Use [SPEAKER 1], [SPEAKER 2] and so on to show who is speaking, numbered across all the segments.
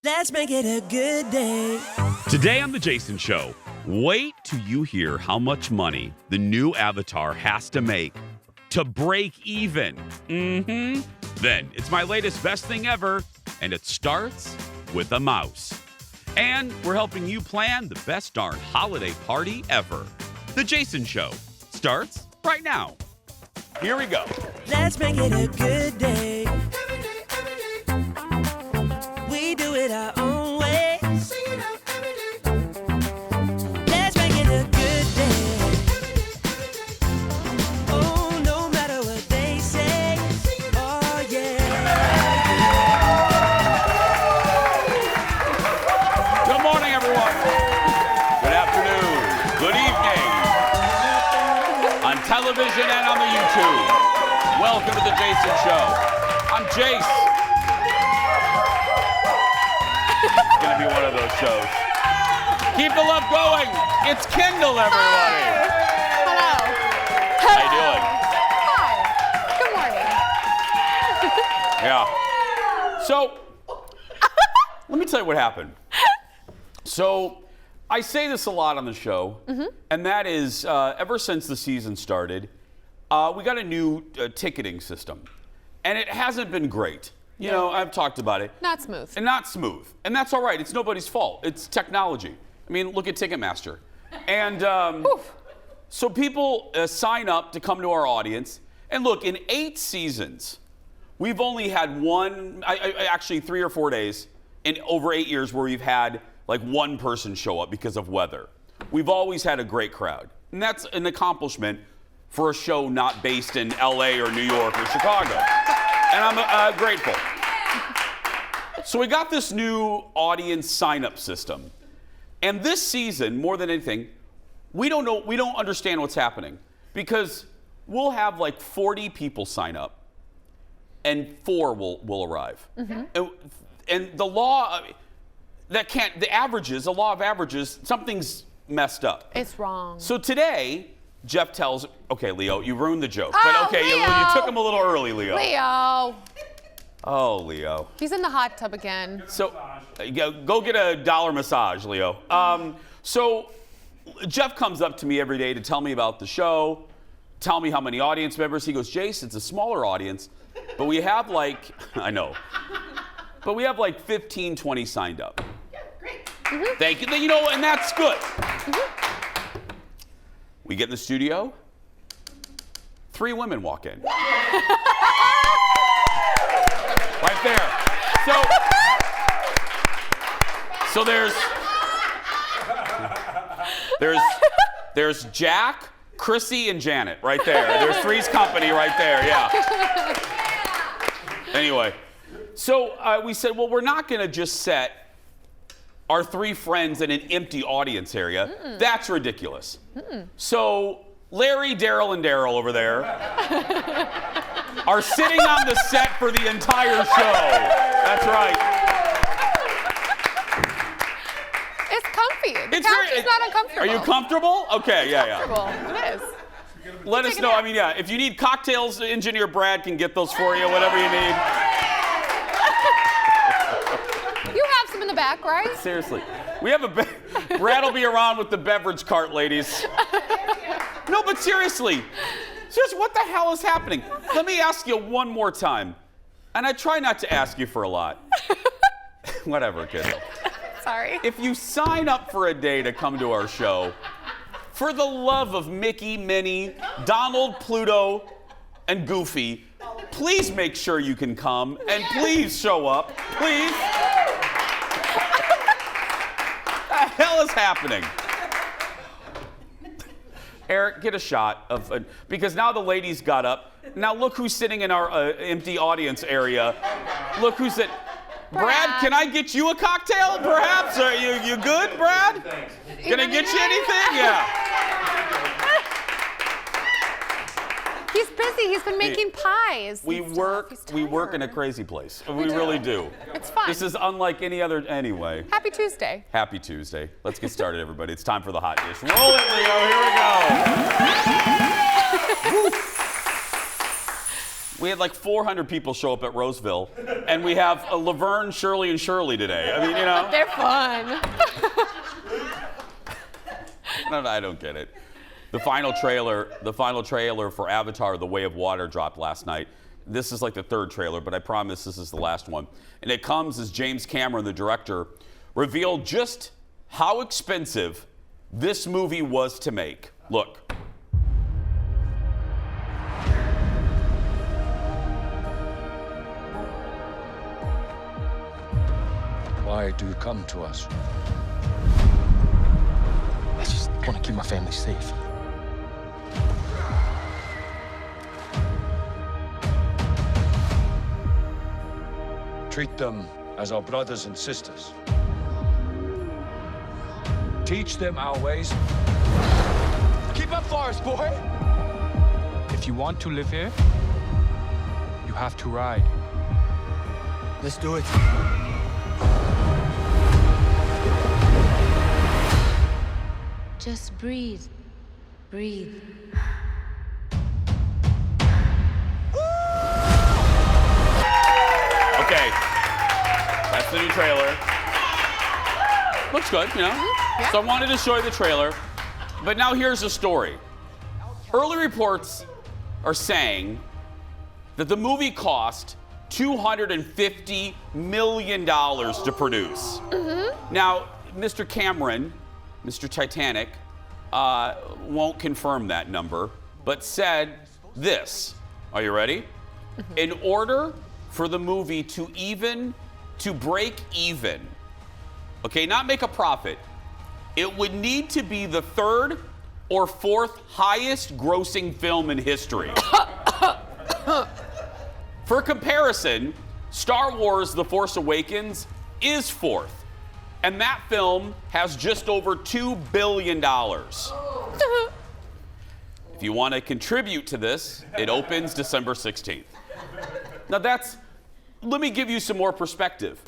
[SPEAKER 1] Let's make it a good day.
[SPEAKER 2] Today on The Jason Show, wait till you hear how much money the new Avatar has to make to break even. Then it's my latest best thing ever, and it starts with a mouse. And we're helping you plan the best darn holiday party ever. The Jason Show starts right now. Here we go.
[SPEAKER 1] Let's make it a good day. We do it our own way. Let's make it a good day. Oh, no matter what they say. Oh, yeah.
[SPEAKER 2] Good morning, everyone. Good afternoon. Good evening. On television and on the YouTube. Welcome to The Jason Show. I'm Jace. It's going to be one of those shows. Keep the love going. It's Kindle, everybody.
[SPEAKER 3] Hello.
[SPEAKER 2] How you doing?
[SPEAKER 3] Hi. Good morning.
[SPEAKER 2] Yeah. So, let me tell you what happened. So, I say this a lot on the show, and that is, ever since the season started, we got a new ticketing system, and it hasn't been great. You know, I've talked about it.
[SPEAKER 3] Not smooth.
[SPEAKER 2] And not smooth. And that's all right. It's nobody's fault. It's technology. I mean, look at Ticketmaster. And so people sign up to come to our audience. And look, in 8 seasons, we've only had actually 3 or 4 days in over 8 years where we've had like one person show up because of weather. We've always had a great crowd. And that's an accomplishment for a show not based in LA or New York or Chicago. And I'm grateful. So we got this new audience sign-up system. And this season, more than anything, we don't understand what's happening. Because we'll have like 40 people sign up, and 4 will arrive. And the law, the law of averages, something's messed up.
[SPEAKER 3] It's wrong.
[SPEAKER 2] So today, Jeff tells, okay, Leo, you ruined the joke.
[SPEAKER 3] Oh,
[SPEAKER 2] But okay, you
[SPEAKER 3] Leo.
[SPEAKER 2] took him a little early, Leo.
[SPEAKER 3] Leo.
[SPEAKER 2] Oh, Leo.
[SPEAKER 3] He's in the hot tub again.
[SPEAKER 2] So go get a $1 massage, Leo. So Jeff comes up to me every day to tell me about the show, tell me how many audience members. He goes, Jace, it's a smaller audience, but we have like, I know, but we have like 15, 20 signed up.
[SPEAKER 4] Yeah, great.
[SPEAKER 2] Thank you. You know, and that's good. We get in the studio, 3 women walk in. Right there. So there's Jack, Chrissy, and Janet right there. There's Three's Company right there, yeah. Anyway, so we said, well, we're not going to just set our 3 friends in an empty audience area. That's ridiculous. So Larry, Daryl, and Daryl over there are sitting on the set for the entire show. That's right.
[SPEAKER 3] It's comfy. The couch is not uncomfortable.
[SPEAKER 2] Are you comfortable? Okay, yeah.
[SPEAKER 3] Comfortable. It is.
[SPEAKER 2] Let us know. I mean, yeah, if you need cocktails, engineer Brad can get those for you, whatever you need.
[SPEAKER 3] You have some in the back, right?
[SPEAKER 2] Seriously. We have Brad will be around with the beverage cart, ladies. No, but seriously, what the hell is happening? Let me ask you one more time. And I try not to ask you for a lot. Whatever, kiddo.
[SPEAKER 3] Sorry.
[SPEAKER 2] If you sign up for a day to come to our show, for the love of Mickey, Minnie, Donald, Pluto, and Goofy, please make sure you can come, and please show up. Please. What the hell is happening? Eric, get a shot of, because now the ladies got up. Now look who's sitting in our empty audience area. Look who's at. Brad, can I get you a cocktail, perhaps? Are you good, Brad?
[SPEAKER 4] Thanks.
[SPEAKER 2] Can I get you anything? Yeah.
[SPEAKER 3] He's busy. He's been making pies.
[SPEAKER 2] We work in a crazy place. We really do.
[SPEAKER 3] It's fun.
[SPEAKER 2] This is unlike any other, anyway.
[SPEAKER 3] Happy Tuesday.
[SPEAKER 2] Happy Tuesday. Let's get started, everybody. It's time for the hot dish. Roll it, Leo. Here we go. We had like 400 people show up at Roseville, and we have a Laverne, Shirley, and Shirley today. I mean, you know.
[SPEAKER 3] They're fun.
[SPEAKER 2] I don't get it. The final trailer for Avatar: The Way of Water dropped last night. This is like the third trailer, but I promise this is the last one. And it comes as James Cameron, the director, revealed just how expensive this movie was to make. Look.
[SPEAKER 4] Why do you come to us?
[SPEAKER 5] I just want to keep my family safe.
[SPEAKER 4] Treat them as our brothers and sisters. Teach them our ways.
[SPEAKER 5] Keep up, Forest boy!
[SPEAKER 6] If you want to live here, you have to ride.
[SPEAKER 5] Let's do it.
[SPEAKER 7] Just breathe. Breathe.
[SPEAKER 2] Okay, that's the new trailer. Looks good, you know?
[SPEAKER 3] Yeah.
[SPEAKER 2] So I wanted to show you the trailer, but now here's the story. Early reports are saying that the movie cost $250 million to produce. Now, Mr. Cameron, Mr. Titanic, won't confirm that number, but said this. Are you ready? In order for the movie to break even, okay, not make a profit, it would need to be the third or fourth highest grossing film in history. For comparison, Star Wars: The Force Awakens is fourth. And that film has just over $2 billion. If you want to contribute to this, it opens December 16th. Now let me give you some more perspective.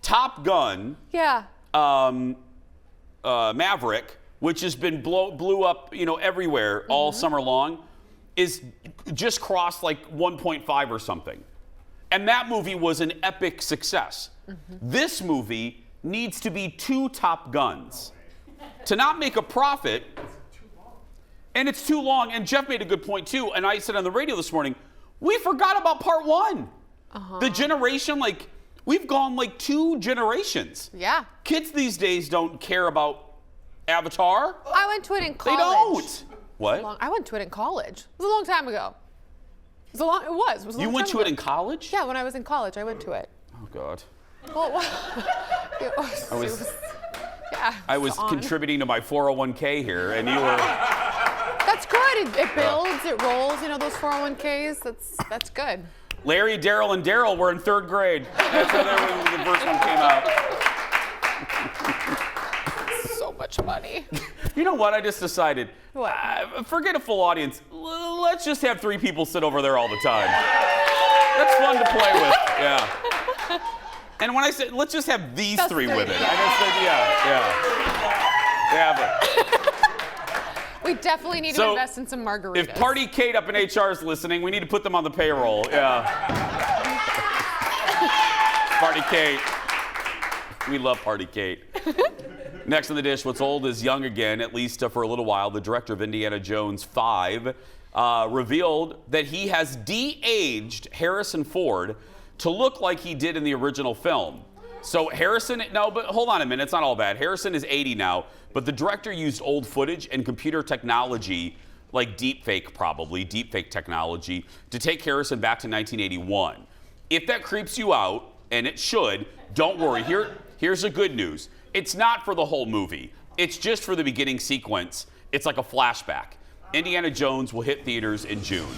[SPEAKER 2] Top Gun,
[SPEAKER 3] Yeah.
[SPEAKER 2] Maverick, which has been blew up, you know, everywhere all summer long, is just crossed like 1.5 or something. And that movie was an epic success. This movie needs to be 2 Top Guns. To not make a profit, and it's too long, and Jeff made a good point too, and I said on the radio this morning, we forgot about part 1. The generation, like, we've gone like 2 generations.
[SPEAKER 3] Yeah.
[SPEAKER 2] Kids these days don't care about Avatar.
[SPEAKER 3] I went to it in
[SPEAKER 2] They
[SPEAKER 3] college.
[SPEAKER 2] don't. What?
[SPEAKER 3] I went to it in college. It was a long time ago. It was a long
[SPEAKER 2] You went
[SPEAKER 3] time
[SPEAKER 2] to it
[SPEAKER 3] ago.
[SPEAKER 2] in college?
[SPEAKER 3] Yeah, when I was in college, I went to it.
[SPEAKER 2] Oh, God.
[SPEAKER 3] Well,
[SPEAKER 2] I was
[SPEAKER 3] on.
[SPEAKER 2] contributing to my 401k here, and you were.
[SPEAKER 3] That's good. It builds, it rolls. You know those 401ks. That's good.
[SPEAKER 2] Larry, Daryl, and Daryl were in 3rd grade. That's how the first one came out.
[SPEAKER 3] So much money.
[SPEAKER 2] You know what? I just decided.
[SPEAKER 3] What?
[SPEAKER 2] Forget a full audience. Let's just have 3 people sit over there all the time. That's fun to play with. Yeah. And when I said, let's just have these
[SPEAKER 3] Just
[SPEAKER 2] 3
[SPEAKER 3] three.
[SPEAKER 2] with it, I just said, yeah.
[SPEAKER 3] We definitely need to
[SPEAKER 2] So,
[SPEAKER 3] invest in some margaritas.
[SPEAKER 2] If Party Kate up in HR is listening, we need to put them on the payroll. Yeah. Party Kate. We love Party Kate. Next on the dish, what's old is young again, at least for a little while. The director of Indiana Jones 5 revealed that he has de-aged Harrison Ford to look like he did in the original film. So Harrison, no, but hold on a minute, it's not all bad. Harrison is 80 now, but the director used old footage and computer technology, like deepfake technology, to take Harrison back to 1981. If that creeps you out, and it should, don't worry. Here's the good news. It's not for the whole movie. It's just for the beginning sequence. It's like a flashback. Indiana Jones will hit theaters in June.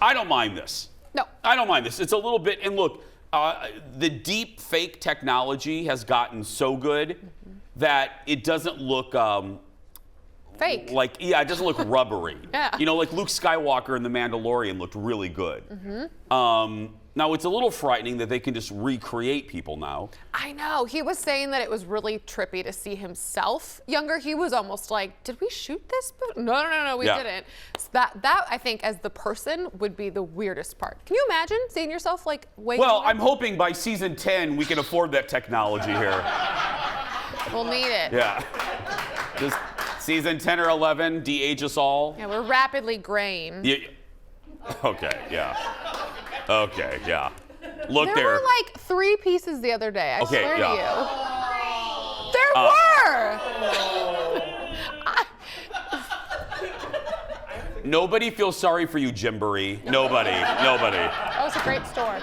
[SPEAKER 2] I don't mind this.
[SPEAKER 3] No.
[SPEAKER 2] I don't mind this. It's a little bit, and look, the deep fake technology has gotten so good that it doesn't look
[SPEAKER 3] Fake.
[SPEAKER 2] it doesn't look rubbery.
[SPEAKER 3] Yeah.
[SPEAKER 2] You know, like Luke Skywalker in The Mandalorian looked really good. Now, it's a little frightening that they can just recreate people now.
[SPEAKER 3] I know. He was saying that it was really trippy to see himself younger. He was almost like, did we shoot this? No, we didn't. So that I think, as the person, would be the weirdest part. Can you imagine seeing yourself like way
[SPEAKER 2] Well,
[SPEAKER 3] younger?
[SPEAKER 2] I'm hoping by season 10 we can afford that technology here.
[SPEAKER 3] We'll need it.
[SPEAKER 2] Yeah. Just season 10 or 11, de-age us all.
[SPEAKER 3] Yeah, we're rapidly graying.
[SPEAKER 2] Yeah. Okay, yeah. Okay, yeah. Look
[SPEAKER 3] There
[SPEAKER 2] there.
[SPEAKER 3] were like 3 pieces the other day. I swear
[SPEAKER 2] yeah.
[SPEAKER 3] to you. There were.
[SPEAKER 2] Nobody feels sorry for you, Jimboree. Nobody.
[SPEAKER 3] That was a great store.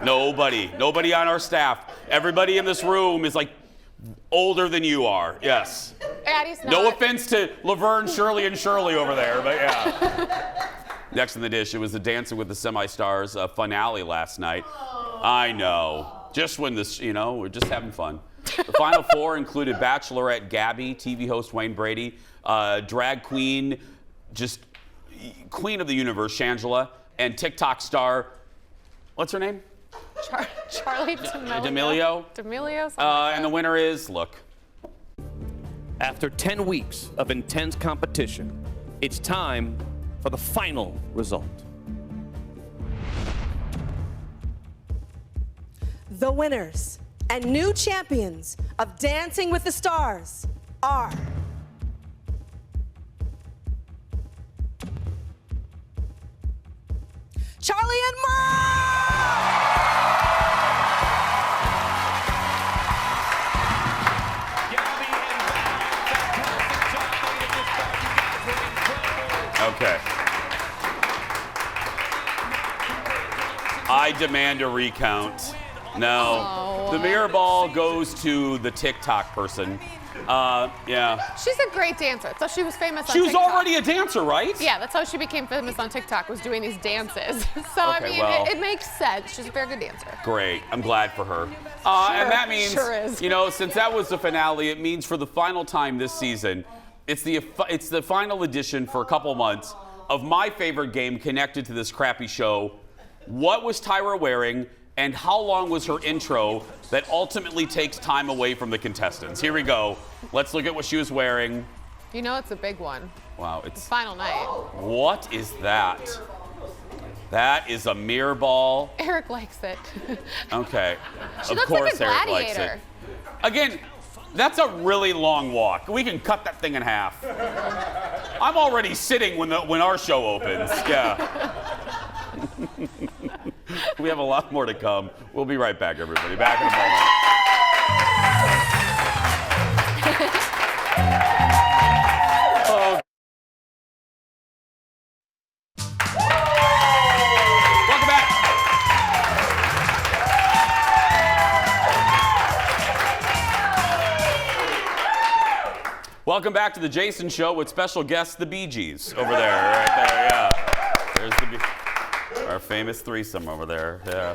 [SPEAKER 2] Nobody on our staff. Everybody in this room is like older than you are. Yes.
[SPEAKER 3] Addie's not.
[SPEAKER 2] No offense to Laverne, Shirley, and Shirley over there, but yeah. Next in the dish, it was the Dancing with the Semi-Stars finale last night. I know. Just when this, we're just having fun. The final 4 included Bachelorette Gabby, TV host Wayne Brady, drag queen, just queen of the universe, Shangela, and TikTok star, what's her name?
[SPEAKER 3] Charlie D'Amelio.
[SPEAKER 2] D'Amelio.
[SPEAKER 3] D'Amelio. something like
[SPEAKER 2] And the winner is, look.
[SPEAKER 8] After 10 weeks of intense competition, it's time for the final result.
[SPEAKER 9] The winners and new champions of Dancing with the Stars are Charlie and
[SPEAKER 2] Okay. I demand a recount. No. The mirror ball goes to the TikTok person. Yeah.
[SPEAKER 3] She's a great dancer. So she was famous on
[SPEAKER 2] She was
[SPEAKER 3] TikTok.
[SPEAKER 2] already a dancer, right?
[SPEAKER 3] Yeah, that's how she became famous on TikTok, was doing these dances. So, I
[SPEAKER 2] Okay,
[SPEAKER 3] mean,
[SPEAKER 2] well.
[SPEAKER 3] it makes sense. She's a very good dancer.
[SPEAKER 2] Great. I'm glad for her. And that means,
[SPEAKER 3] sure is.
[SPEAKER 2] since that was the finale, it means for the final time this season, it's the final edition for a couple months of my favorite game connected to this crappy show. What was Tyra wearing, and how long was her intro that ultimately takes time away from the contestants? Here we go. Let's look at what she was wearing.
[SPEAKER 3] You know it's a big one.
[SPEAKER 2] Wow, it's
[SPEAKER 3] Final night.
[SPEAKER 2] what is that? That is a mirror ball.
[SPEAKER 3] Eric likes it.
[SPEAKER 2] Okay.
[SPEAKER 3] She
[SPEAKER 2] Of
[SPEAKER 3] looks
[SPEAKER 2] course
[SPEAKER 3] like a
[SPEAKER 2] Eric likes it.
[SPEAKER 3] gladiator.
[SPEAKER 2] Again, that's a really long walk. We can cut that thing in half. I'm already sitting when our show opens. Yeah. We have a lot more to come. We'll be right back, everybody. Back in a moment. Oh. Welcome back. Welcome back to the Jason Show with special guest, the Bee Gees, over there, right there, yeah. There's our famous threesome over there, yeah.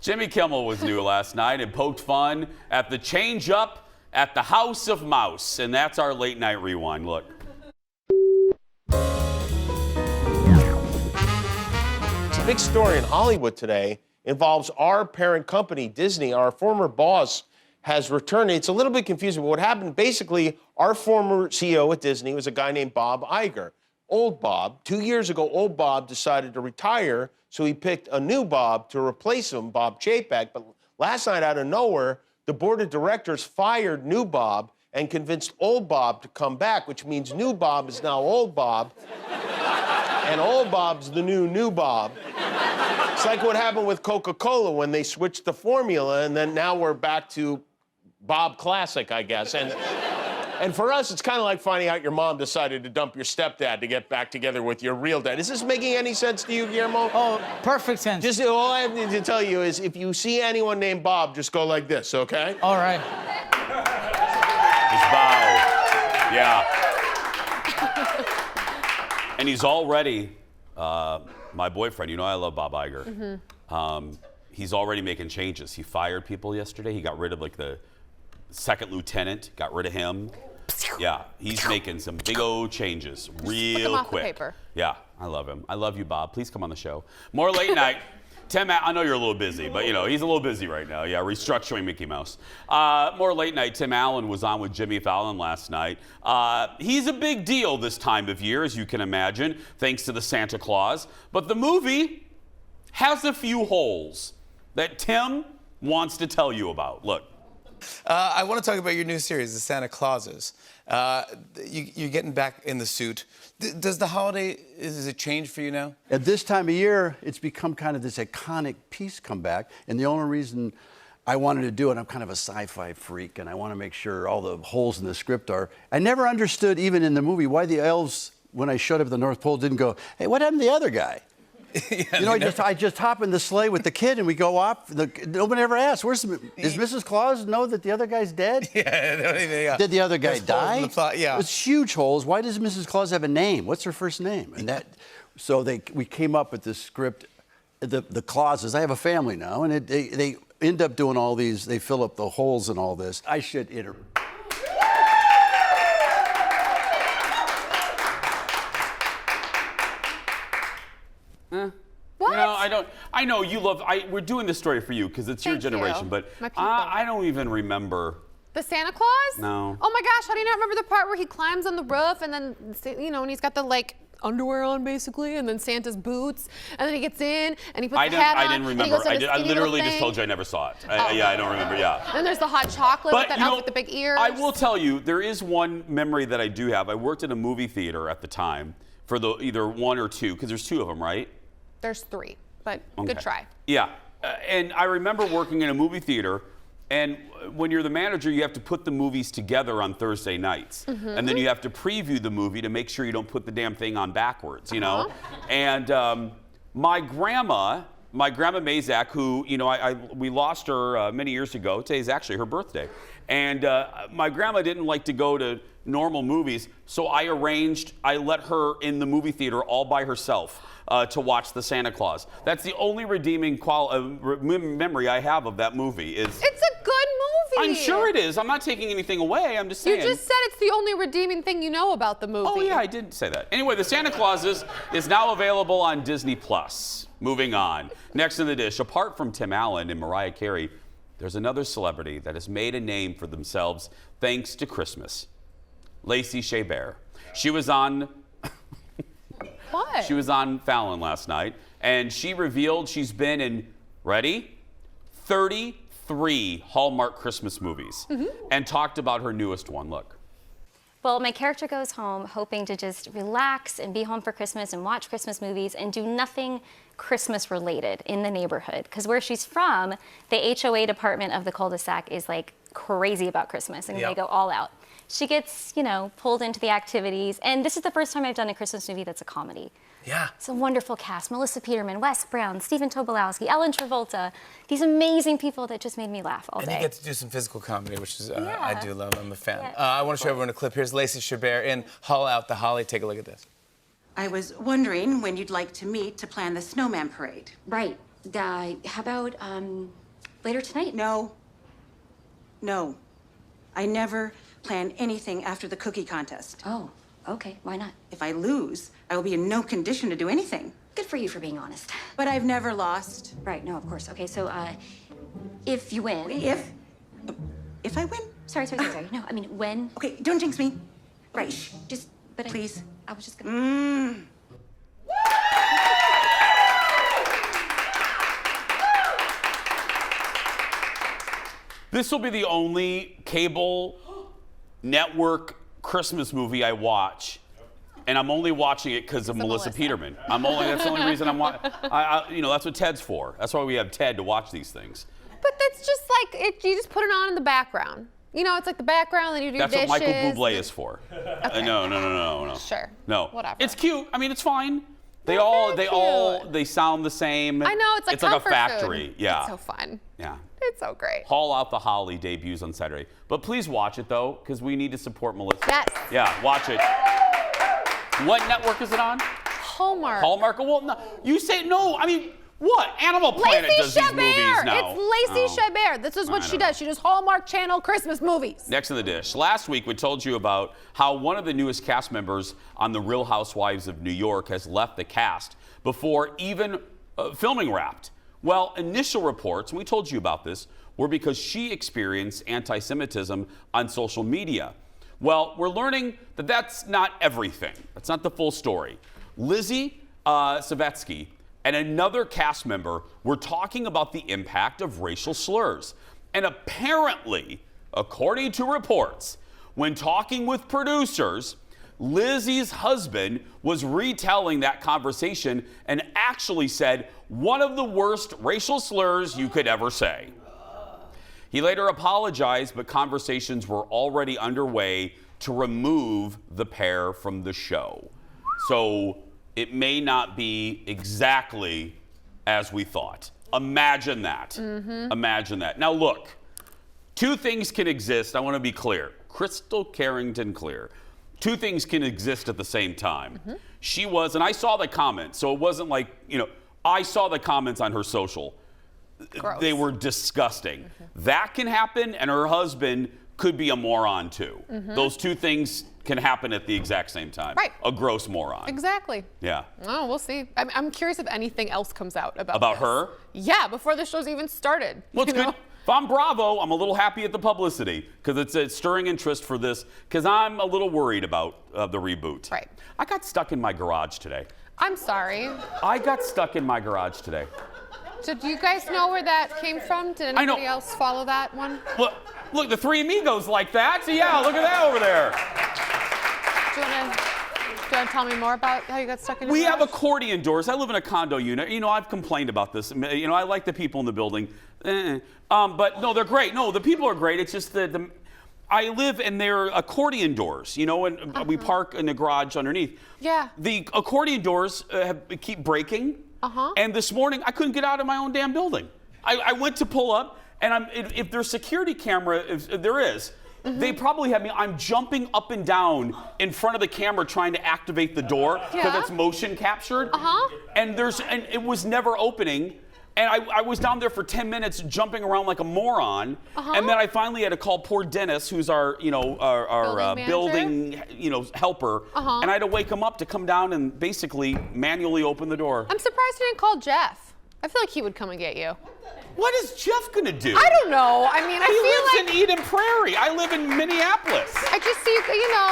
[SPEAKER 2] Jimmy Kimmel was new last night and poked fun at the change-up at the House of Mouse, and that's our late night rewind. Look.
[SPEAKER 10] It's a big story in Hollywood today. Involves our parent company, Disney. Our former boss has returned. It's a little bit confusing, but what happened, basically, our former CEO at Disney was a guy named Bob Iger. Old Bob, 2 years ago, old Bob decided to retire, so he picked a new Bob to replace him, Bob Chapek. But last night, out of nowhere, the board of directors fired new Bob and convinced old Bob to come back, which means new Bob is now old Bob, and old Bob's the new Bob. It's like what happened with Coca-Cola when they switched the formula, and then now we're back to Bob Classic, I guess. And for us, it's kind of like finding out your mom decided to dump your stepdad to get back together with your real dad. Is this making any sense to you, Guillermo?
[SPEAKER 11] Oh, perfect sense.
[SPEAKER 10] Just all I have to tell you is if you see anyone named Bob, just go like this, okay?
[SPEAKER 11] All right.
[SPEAKER 2] Just bow. Yeah. And he's already, my boyfriend, I love Bob Iger. He's already making changes. He fired people yesterday. He got rid of the second lieutenant, got rid of him. Yeah, he's making some big old changes real
[SPEAKER 3] them off the
[SPEAKER 2] quick.
[SPEAKER 3] paper.
[SPEAKER 2] Yeah, I love him. I love you, Bob. Please come on the show. More late night. Tim, I know you're a little busy, but you know, he's a little busy right now. Yeah, restructuring Mickey Mouse. More late night. Tim Allen was on with Jimmy Fallon last night. He's a big deal this time of year, as you can imagine, thanks to the Santa Claus. But the movie has a few holes that Tim wants to tell you about. Look.
[SPEAKER 11] I want to talk about your new series, The Santa Clauses. You're getting back in the suit. Does the holiday, is it change for you now?
[SPEAKER 12] At this time of year, it's become kind of this iconic piece comeback. And the only reason I wanted to do it, I'm kind of a sci-fi freak, and I want to make sure all the holes in the script are. I never understood, even in the movie, why the elves, when I showed up at the North Pole, didn't go, hey, what happened to the other guy?
[SPEAKER 11] Yeah,
[SPEAKER 12] you know, I just hop in the sleigh with the kid and we go off. Nobody ever asks, does Mrs. Claus know that the other guy's dead?
[SPEAKER 11] Yeah.
[SPEAKER 12] Did the other guy
[SPEAKER 11] There's holes in
[SPEAKER 12] die?
[SPEAKER 11] the plot, yeah.
[SPEAKER 12] It's huge holes. Why does Mrs. Claus have a name? What's her first name? And so we came up with this script, the clauses. I have a family now, and they end up doing all these. They fill up the holes in all this. I should
[SPEAKER 3] What?
[SPEAKER 2] You know, I know you love. We're doing this story for you because it's your
[SPEAKER 3] Thank you.
[SPEAKER 2] generation, but
[SPEAKER 3] My people.
[SPEAKER 2] I don't even remember.
[SPEAKER 3] The Santa Claus?
[SPEAKER 2] No.
[SPEAKER 3] Oh my gosh, how do you not remember the part where he climbs on the roof and then, you know, and he's got the like underwear on basically, and then Santa's boots, and then he gets in and he puts the hat on.
[SPEAKER 2] I didn't
[SPEAKER 3] and he
[SPEAKER 2] remember.
[SPEAKER 3] goes on
[SPEAKER 2] I
[SPEAKER 3] his
[SPEAKER 2] literally
[SPEAKER 3] thing.
[SPEAKER 2] just told you I never saw it.
[SPEAKER 3] Oh.
[SPEAKER 2] I don't remember. Yeah.
[SPEAKER 3] And then there's the hot chocolate with that elf with the big ears.
[SPEAKER 2] I will tell you, there is one memory that I do have. I worked in a movie theater at the time for either one or two, because there's two of them, right?
[SPEAKER 3] There's three, but
[SPEAKER 2] Okay.
[SPEAKER 3] good try.
[SPEAKER 2] Yeah, and I remember working in a movie theater, and when you're the manager, you have to put the movies together on Thursday nights, and then you have to preview the movie to make sure you don't put the damn thing on backwards, you know? And my grandma Mazak, who, you know, we lost her many years ago. Today's actually her birthday. And my grandma didn't like to go to normal movies, so I let her in the movie theater all by herself to watch the Santa Claus. That's the only redeeming memory I have of that movie. It's
[SPEAKER 3] a good movie.
[SPEAKER 2] I'm sure it is. I'm not taking anything away. I'm just saying.
[SPEAKER 3] You just said it's the only redeeming thing you know about the movie.
[SPEAKER 2] Oh yeah, I did say that. Anyway, the Santa Clauses is now available on Disney Plus. Moving on. Next in the dish, apart from Tim Allen and Mariah Carey, there's another celebrity that has made a name for themselves thanks to Christmas. Lacey Chabert. She was on
[SPEAKER 3] What?
[SPEAKER 2] She was on Fallon last night, and she revealed she's been in, ready? 33 Hallmark Christmas movies, and talked about her newest one. Look.
[SPEAKER 13] Well, my character goes home hoping to just relax and be home for Christmas and watch Christmas movies and do nothing Christmas related in the neighborhood. Because where she's from, the HOA department of the cul-de-sac is like crazy about Christmas, and they go all out. She gets, you know, pulled into the activities, and this is the first time I've done a Christmas movie that's a comedy.
[SPEAKER 11] Yeah.
[SPEAKER 13] It's a wonderful cast. Melissa Peterman, Wes Brown, Stephen Tobolowsky, Ellen Travolta. These amazing people that just made me laugh all day.
[SPEAKER 11] And you get to do some physical comedy, which is I do love. I'm a fan.
[SPEAKER 13] Yeah.
[SPEAKER 11] I want to show everyone a clip. Here's Lacey Chabert in Haul Out the Holly. Take a look at this.
[SPEAKER 14] I was wondering when you'd like to meet to plan the snowman parade.
[SPEAKER 13] Right. How about later tonight?
[SPEAKER 14] No. I never plan anything after the cookie contest.
[SPEAKER 13] Oh, okay. Why not?
[SPEAKER 14] If I lose, I will be in no condition to do anything.
[SPEAKER 13] Good for you for being honest.
[SPEAKER 14] But I've never lost.
[SPEAKER 13] Right, no, of course. Okay, so if you win.
[SPEAKER 14] If I win?
[SPEAKER 13] Sorry. No, I mean, when.
[SPEAKER 14] Okay, don't jinx me.
[SPEAKER 13] Right. Just, but
[SPEAKER 14] please.
[SPEAKER 13] I was just gonna.
[SPEAKER 2] This will be the only cable network Christmas movie I watch, and I'm only watching it because of Melissa Peterman. That's the only reason I'm watching. You know, that's what Ted's for. That's why we have Ted to watch these things.
[SPEAKER 3] But that's just like you just put it on in the background. You know, it's like the background, then you do
[SPEAKER 2] That's
[SPEAKER 3] dishes.
[SPEAKER 2] what Michael Bublé is for.
[SPEAKER 3] Okay.
[SPEAKER 2] No.
[SPEAKER 3] Sure.
[SPEAKER 2] No.
[SPEAKER 3] Whatever.
[SPEAKER 2] It's cute. I mean, it's fine. They sound the same.
[SPEAKER 3] I know, it's like
[SPEAKER 2] a
[SPEAKER 3] comfort
[SPEAKER 2] factory.
[SPEAKER 3] food.
[SPEAKER 2] Yeah.
[SPEAKER 3] It's so fun.
[SPEAKER 2] Yeah.
[SPEAKER 3] It's so great.
[SPEAKER 2] Haul Out the Holly debuts on Saturday. But please watch it, though, because we need to support Melissa.
[SPEAKER 3] Yes.
[SPEAKER 2] Yeah, watch it. What network is it on?
[SPEAKER 3] Hallmark.
[SPEAKER 2] Hallmark? Well, no, you say no. I mean, What? Animal Planet
[SPEAKER 3] Lacey
[SPEAKER 2] does these
[SPEAKER 3] Chabert.
[SPEAKER 2] movies now.
[SPEAKER 3] It's Lacey
[SPEAKER 2] Oh.
[SPEAKER 3] Chabert. This is what
[SPEAKER 2] I
[SPEAKER 3] she
[SPEAKER 2] don't
[SPEAKER 3] does. She does Hallmark Channel Christmas movies.
[SPEAKER 2] Next in the dish. Last week, we told you about how one of the newest cast members on The Real Housewives of New York has left the cast before even filming wrapped. Well, initial reports, and we told you about this, were because she experienced anti-Semitism on social media. Well, we're learning that that's not everything. That's not the full story. Lizzie Savetsky and another cast member were talking about the impact of racial slurs. And apparently, according to reports, when talking with producers, Lizzie's husband was retelling that conversation and actually said one of the worst racial slurs you could ever say. He later apologized, but conversations were already underway to remove the pair from the show. So it may not be exactly as we thought. Imagine that. Imagine that. Now look, two things can exist. I want to be clear, crystal Carrington clear. Two things can exist at the same time. She was, and I saw the comments, so it wasn't like, I saw the comments on her social.
[SPEAKER 3] Gross.
[SPEAKER 2] They were disgusting. That can happen, and her husband could be a moron too. Those two things can happen at the exact same time.
[SPEAKER 3] Right.
[SPEAKER 2] A gross moron.
[SPEAKER 3] Exactly.
[SPEAKER 2] Yeah.
[SPEAKER 3] Oh, we'll see. I'm curious if anything else comes out about
[SPEAKER 2] About
[SPEAKER 3] this.
[SPEAKER 2] her?
[SPEAKER 3] Yeah, before the show's even started.
[SPEAKER 2] Well, it's
[SPEAKER 3] you know?
[SPEAKER 2] good. If I'm Bravo, I'm a little happy at the publicity because it's a stirring interest for this because I'm a little worried about the reboot.
[SPEAKER 3] Right.
[SPEAKER 2] I got stuck in my garage today.
[SPEAKER 3] I'm sorry.
[SPEAKER 2] I got stuck in my garage today.
[SPEAKER 3] So do you guys know where that came from? Did
[SPEAKER 2] I know.
[SPEAKER 3] anybody else follow that one?
[SPEAKER 2] Look, the Three Amigos like that. So yeah, look at that over there.
[SPEAKER 3] Do you want to tell me more about how you got stuck in your
[SPEAKER 2] We have
[SPEAKER 3] garage?
[SPEAKER 2] accordion doors. I live in a condo unit. I've complained about this. I like the people in the building. But no, they're great. No, the people are great. It's just I live and they're accordion doors, and we park in the garage underneath.
[SPEAKER 3] Yeah.
[SPEAKER 2] The accordion doors keep breaking. And this morning, I couldn't get out of my own damn building. I went to pull up, and if there's security camera, if there is, they probably have me. I'm jumping up and down in front of the camera trying to activate the door because it's motion captured. And it was never opening. And I was down there for 10 minutes jumping around like a moron. And then I finally had to call poor Dennis, who's our building helper. And I had to wake him up to come down and basically manually open the door.
[SPEAKER 3] I'm surprised you didn't call Jeff. I feel like he would come and get you.
[SPEAKER 2] What is Jeff gonna do?
[SPEAKER 3] I don't know. I mean,
[SPEAKER 2] He lives in Eden Prairie. I live in Minneapolis.
[SPEAKER 3] I just see,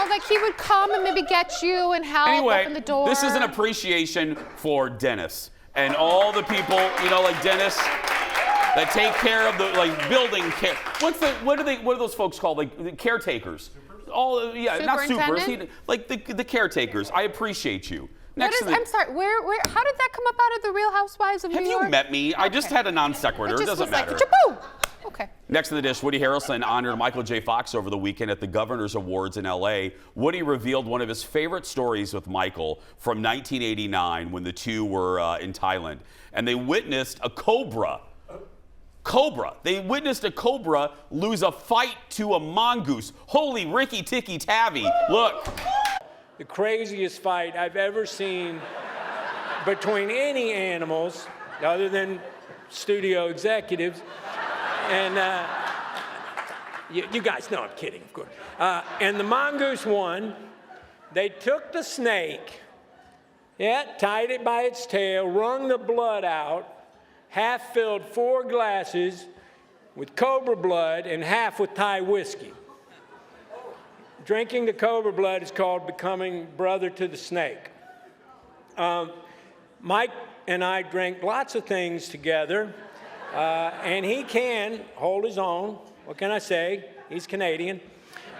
[SPEAKER 3] like he would come and maybe get you and help open the door.
[SPEAKER 2] This is an appreciation for Dennis and all the people, like Dennis, that take care of the building care. What are those folks called? Like the caretakers. Not supers. The caretakers. I appreciate you.
[SPEAKER 3] I'm sorry, how did that come up out of The Real Housewives of New York?
[SPEAKER 2] Have you met me? I just had a non sequitur. It doesn't matter.
[SPEAKER 3] Okay.
[SPEAKER 2] Next in the dish, Woody Harrelson honored Michael J. Fox over the weekend at the Governor's Awards in L.A. Woody revealed one of his favorite stories with Michael from 1989 when the two were in Thailand. And they witnessed a cobra. They witnessed a cobra lose a fight to a mongoose. Holy Ricky Ticky Tavi. Look.
[SPEAKER 15] The craziest fight I've ever seen between any animals other than studio executives. And you guys know I'm kidding, of course. And the mongoose won. They took the snake, tied it by its tail, wrung the blood out, half filled 4 glasses with cobra blood and half with Thai whiskey. Drinking the cobra blood is called becoming brother to the snake. Mike and I drank lots of things together, and he can hold his own. What can I say? He's Canadian.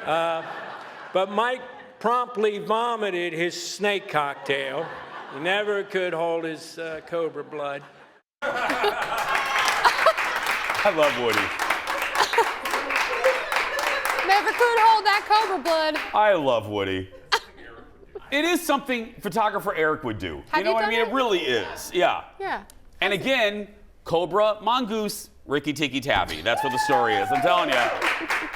[SPEAKER 15] But Mike promptly vomited his snake cocktail. He never could hold his cobra blood.
[SPEAKER 2] I love Woody.
[SPEAKER 3] Never could hold that cobra blood.
[SPEAKER 2] I love Woody. It is something photographer Eric would do.
[SPEAKER 3] Have
[SPEAKER 2] You know
[SPEAKER 3] you
[SPEAKER 2] what I
[SPEAKER 3] done
[SPEAKER 2] mean?
[SPEAKER 3] it?
[SPEAKER 2] It really is. Yeah.
[SPEAKER 3] Yeah.
[SPEAKER 2] And again, cobra, mongoose, Ricky Tiki Tavi. That's what the story is. I'm telling you.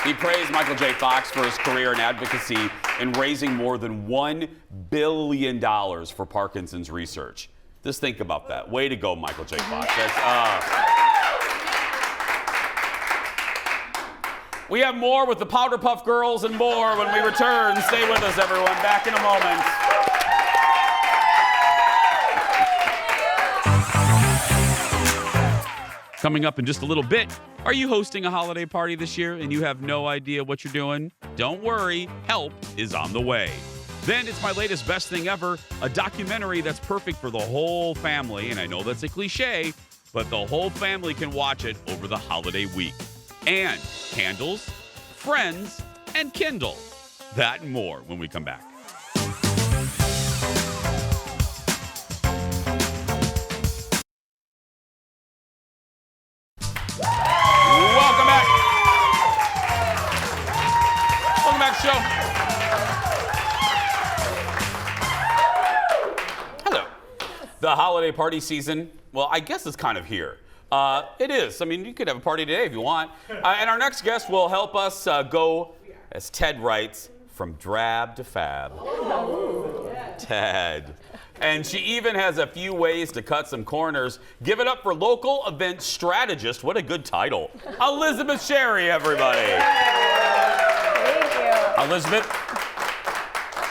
[SPEAKER 2] He praised Michael J. Fox for his career in advocacy in raising more than $1 billion for Parkinson's research. Just think about that. Way to go, Michael J. Fox. We have more with the Powder Puff Girls and more when we return. Stay with us, everyone. Back in a moment. Coming up in just a little bit, are you hosting a holiday party this year and you have no idea what you're doing? Don't worry, help is on the way. Then it's my latest best thing ever, a documentary that's perfect for the whole family. And I know that's a cliche, but the whole family can watch it over the holiday week. And candles, friends, and Kindle. That and more when we come back. Welcome back. Welcome back, show. Hello. The holiday party season, well, I guess it's kind of here. It is. I mean, you could have a party today if you want. And our next guest will help us go, as Ted writes, from drab to fab. Ted. And she even has a few ways to cut some corners. Give it up for local event strategist. What a good title. Elizabeth Sherry, everybody.
[SPEAKER 16] Thank you.
[SPEAKER 2] Elizabeth,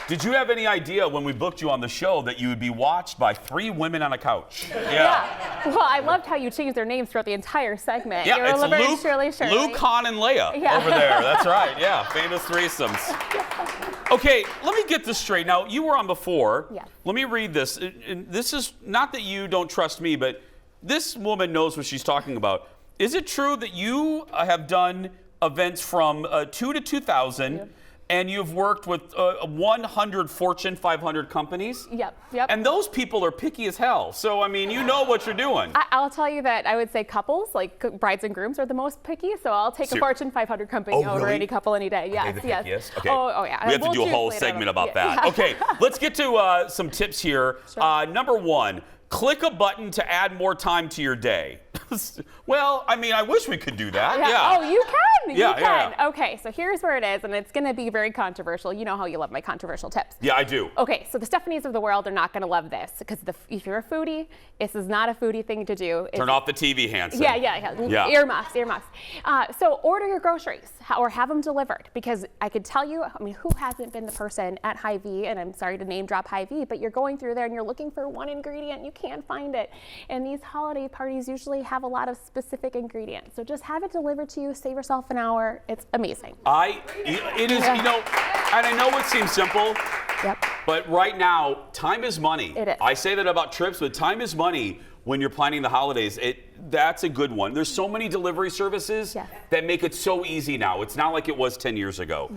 [SPEAKER 2] did you have any idea when we booked you on the show that you would be watched by 3 women on a couch? Yeah.
[SPEAKER 16] Well, I loved how you changed their names throughout the entire segment.
[SPEAKER 2] Yeah,
[SPEAKER 16] You're
[SPEAKER 2] it's
[SPEAKER 16] Laverne
[SPEAKER 2] Luke,
[SPEAKER 16] Shirley.
[SPEAKER 2] Luke, Han, and Leia over there. That's right. Yeah, famous threesomes. Okay, let me get this straight. Now, you were on before.
[SPEAKER 16] Yeah.
[SPEAKER 2] Let me read this. This is not that you don't trust me, but this woman knows what she's talking about. Is it true that you have done events from 2 to 2000? Yep. And you've worked with 100 Fortune 500 companies?
[SPEAKER 16] Yep.
[SPEAKER 2] And those people are picky as hell. So, I mean, you know what you're doing.
[SPEAKER 16] I'll tell you that I would say couples, like brides and grooms, are the most picky. So I'll take a Fortune 500 company over any couple any day. Yes,
[SPEAKER 2] yes. Okay.
[SPEAKER 16] Oh, yeah.
[SPEAKER 2] We have to do a whole segment about that.
[SPEAKER 16] Yeah.
[SPEAKER 2] Okay, let's get to some tips here. Sure. Number 1, click a button to add more time to your day. Well, I mean, I wish we could do that. Yeah.
[SPEAKER 16] Oh, you can.
[SPEAKER 2] Yeah,
[SPEAKER 16] you can.
[SPEAKER 2] yeah.
[SPEAKER 16] Okay, so here's where it is, and it's going to be very controversial. You know how you love my controversial tips.
[SPEAKER 2] Yeah, I do.
[SPEAKER 16] Okay, so the Stephanies of the world are not going to love this because if you're a foodie, this is not a foodie thing to do.
[SPEAKER 2] Turn off the TV, Hanson.
[SPEAKER 16] Yeah. Earmuffs. So order your groceries or have them delivered, because I could tell you, I mean, who hasn't been the person at Hy-Vee, and I'm sorry to name drop Hy-Vee, but you're going through there and you're looking for one ingredient and you can't find it. And these holiday parties usually have a lot of specific ingredients. So just have it delivered to you, save yourself an hour. It's amazing.
[SPEAKER 2] It is, you know, and I know it seems simple, but right now, time is money.
[SPEAKER 16] It is.
[SPEAKER 2] I say that about trips, but time is money when you're planning the holidays. That's a good one. There's so many delivery services that make it so easy now. It's not like it was 10 years ago.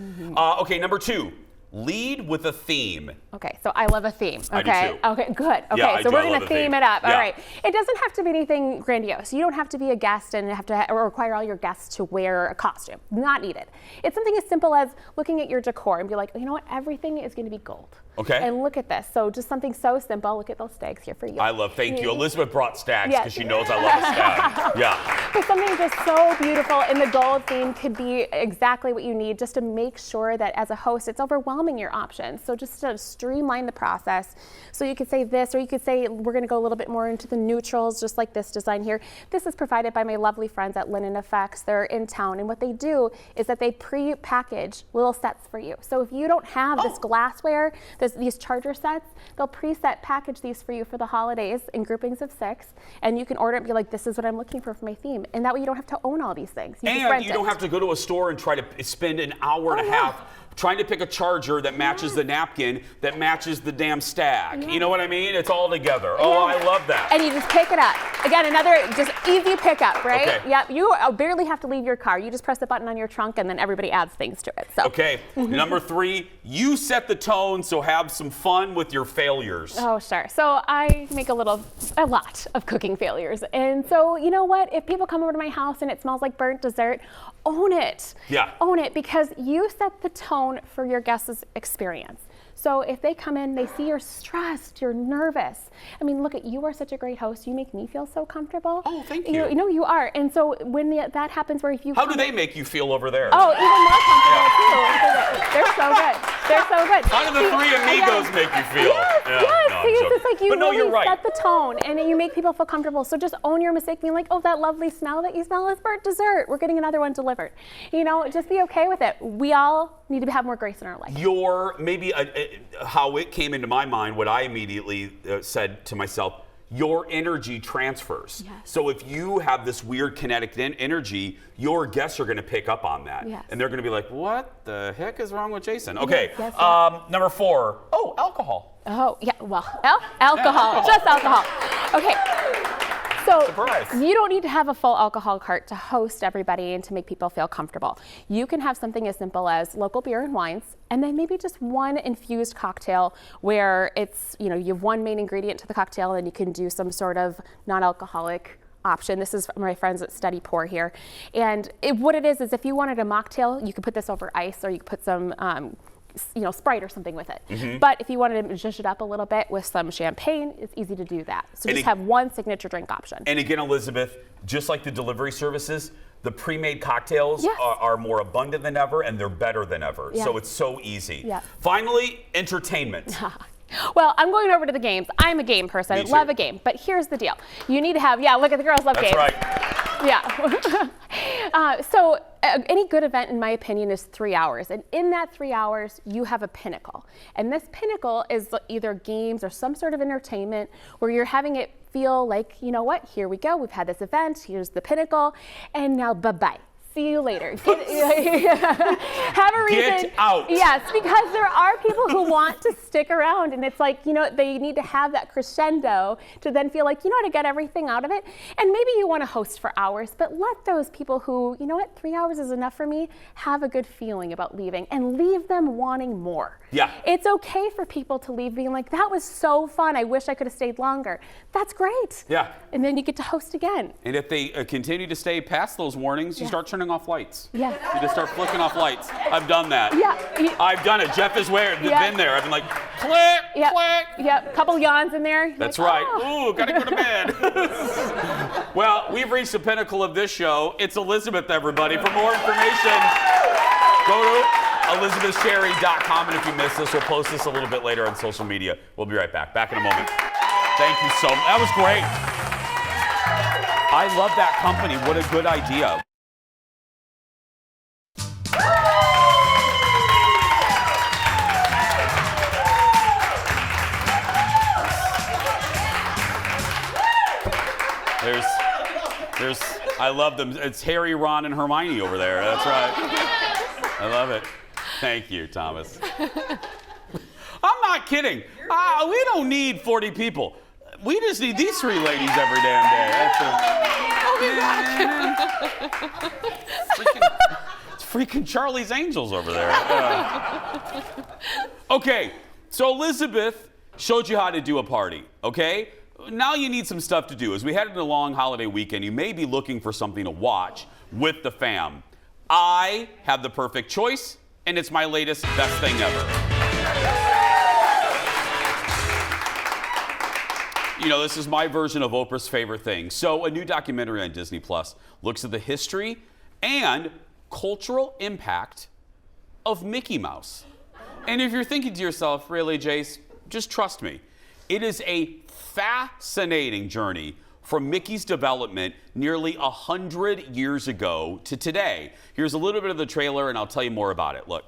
[SPEAKER 2] Okay, number 2. Lead with a theme.
[SPEAKER 16] Okay, so I love a theme. Okay.
[SPEAKER 2] I do too.
[SPEAKER 16] Okay, good. Okay,
[SPEAKER 2] Yeah,
[SPEAKER 16] so we're
[SPEAKER 2] love
[SPEAKER 16] going to
[SPEAKER 2] a
[SPEAKER 16] theme
[SPEAKER 2] theme.
[SPEAKER 16] it up.
[SPEAKER 2] Yeah.
[SPEAKER 16] All right. It doesn't have to be anything grandiose. You don't have to be a guest and have to or require all your guests to wear a costume. Not needed. It's something as simple as looking at your decor and be like, you know what? Everything is going to be gold.
[SPEAKER 2] Okay.
[SPEAKER 16] And look at this. So just something so simple. Look at those stags here for you.
[SPEAKER 2] Thank you. Elizabeth brought stags because she knows I love a stag. Yeah.
[SPEAKER 16] But something just so beautiful, and the gold theme could be exactly what you need just to make sure that as a host, it's overwhelming your options. So just to streamline the process. So you could say this, or you could say, we're going to go a little bit more into the neutrals, just like this design here. This is provided by my lovely friends at Leno Effects. They're in town, and what they do is that they pre-package little sets for you. So if you don't have this glassware, these charger sets, they'll preset package these for you for the holidays in groupings of 6, and you can order it and be like, this is what I'm looking for my theme. And that way you don't have to own all these things. You just rent
[SPEAKER 2] You don't have to go to a store and try to spend an hour and a half trying to pick a charger that matches the napkin, that matches the damn stag. You know what I mean? It's all together. Oh, I love that.
[SPEAKER 16] And you just pick it up. Again, another just easy pickup, right?
[SPEAKER 2] Okay.
[SPEAKER 16] Yep. You barely have to leave your car. You just press the button on your trunk, and then everybody adds things to it. So.
[SPEAKER 2] Okay. Number 3, you set the tone, so have some fun with your failures.
[SPEAKER 16] Oh, sure. So I make a lot of cooking failures. And so, you know what? If people come over to my house and it smells like burnt dessert, own it.
[SPEAKER 2] Yeah.
[SPEAKER 16] Own it, because you set the tone for your guests' experience. So if they come in, they see you're stressed, you're nervous. I mean, look, you are such a great host. You make me feel so comfortable.
[SPEAKER 2] Oh, thank you.
[SPEAKER 16] You know, you are. And so when that happens where if you
[SPEAKER 2] How do they make you feel over there?
[SPEAKER 16] Oh, even more comfortable too. They're so good. They're so good.
[SPEAKER 2] How do the 3 amigos make you feel?
[SPEAKER 16] Yes. thing is, it's like you
[SPEAKER 2] But no,
[SPEAKER 16] really
[SPEAKER 2] you're right.
[SPEAKER 16] set the tone and you make people feel comfortable. So just own your mistake, being like, oh, that lovely smell that you smell is for dessert. We're getting another one delivered. You know, just be okay with it. We all need to have more grace in our life.
[SPEAKER 2] How it came into my mind, what I immediately said to myself, your energy transfers.
[SPEAKER 16] Yes.
[SPEAKER 2] So if you have this weird kinetic energy, your guests are going to pick up on that.
[SPEAKER 16] Yes.
[SPEAKER 2] And they're going to be like, what the heck is wrong with Jason? Okay,
[SPEAKER 16] Yes, yes.
[SPEAKER 2] number 4. Oh, alcohol.
[SPEAKER 16] Oh, yeah, well, alcohol, just alcohol. Okay, so
[SPEAKER 2] Surprise.
[SPEAKER 16] you don't need to have a full alcohol cart to host everybody and to make people feel comfortable. You can have something as simple as local beer and wines, and then maybe just one infused cocktail where it's, you know, you have one main ingredient to the cocktail and you can do some sort of non-alcoholic option. This is my friends at Study Pour here. And what it is if you wanted a mocktail, you could put this over ice or you could put some Sprite or something with it. But if you wanted to zhuzh it up a little bit with some champagne, it's easy to do that. So just have one signature drink option.
[SPEAKER 2] And again, Elizabeth, just like the delivery services, the pre-made cocktails are more abundant than ever and they're better than ever.
[SPEAKER 16] Yeah.
[SPEAKER 2] So it's so easy.
[SPEAKER 16] Yeah.
[SPEAKER 2] Finally, entertainment.
[SPEAKER 16] Well, I'm going over to the games. I'm a game person. I love a game. But here's the deal. You need to have, look at the girls love games.
[SPEAKER 2] That's right.
[SPEAKER 16] Yeah. So any good event, in my opinion, is 3 hours. And in that 3 hours, you have a pinnacle. And this pinnacle is either games or some sort of entertainment where you're having it feel like, you know what, here we go. We've had this event. Here's the pinnacle. And now bye-bye. See you later. Have a reason.
[SPEAKER 2] Get out.
[SPEAKER 16] Yes, because there are people who want to stick around, and it's like, you know, they need to have that crescendo to then feel like, you know what, to get everything out of it. And maybe you want to host for hours, but let those people who, you know what, 3 hours is enough for me, have a good feeling about leaving and leave them wanting more.
[SPEAKER 2] Yeah.
[SPEAKER 16] It's okay for people to leave being like, that was so fun. I wish I could have stayed longer. That's great.
[SPEAKER 2] Yeah.
[SPEAKER 16] And then you get to host again.
[SPEAKER 2] And if they continue to stay past those warnings, you start turning off lights.
[SPEAKER 16] Yeah.
[SPEAKER 2] You just start flicking off lights. I've done that.
[SPEAKER 16] Yeah.
[SPEAKER 2] I've done it. Jeff has been there. I've been like, click,
[SPEAKER 16] Yep.
[SPEAKER 2] click.
[SPEAKER 16] Yep. Couple yawns in there. You're
[SPEAKER 2] That's
[SPEAKER 16] like,
[SPEAKER 2] right.
[SPEAKER 16] oh.
[SPEAKER 2] Ooh, gotta go to bed. Well, we've reached the pinnacle of this show. It's Elizabeth, everybody. For more information, go to ElizabethSherry.com. And if you missed this, we'll post this a little bit later on social media. We'll be right back. Back in a moment. Thank you so much. That was great. I love that company. What a good idea. I love them. It's Harry, Ron, and Hermione over there. That's right. I love it. Thank you, Thomas. I'm not kidding. We don't need 40 people. We just need these 3 ladies every damn day. It's freaking Charlie's Angels over there. Okay, so Elizabeth showed you how to do a party, okay? Now you need some stuff to do. As we head into a long holiday weekend, you may be looking for something to watch with the fam. I have the perfect choice, and it's my latest best thing ever. You know, this is my version of Oprah's favorite thing. So a new documentary on Disney Plus looks at the history and cultural impact of Mickey Mouse. And if you're thinking to yourself, really, Jace, just trust me. It is a fascinating journey from Mickey's development nearly 100 years ago to today. Here's a little bit of the trailer, and I'll tell you more about it. Look.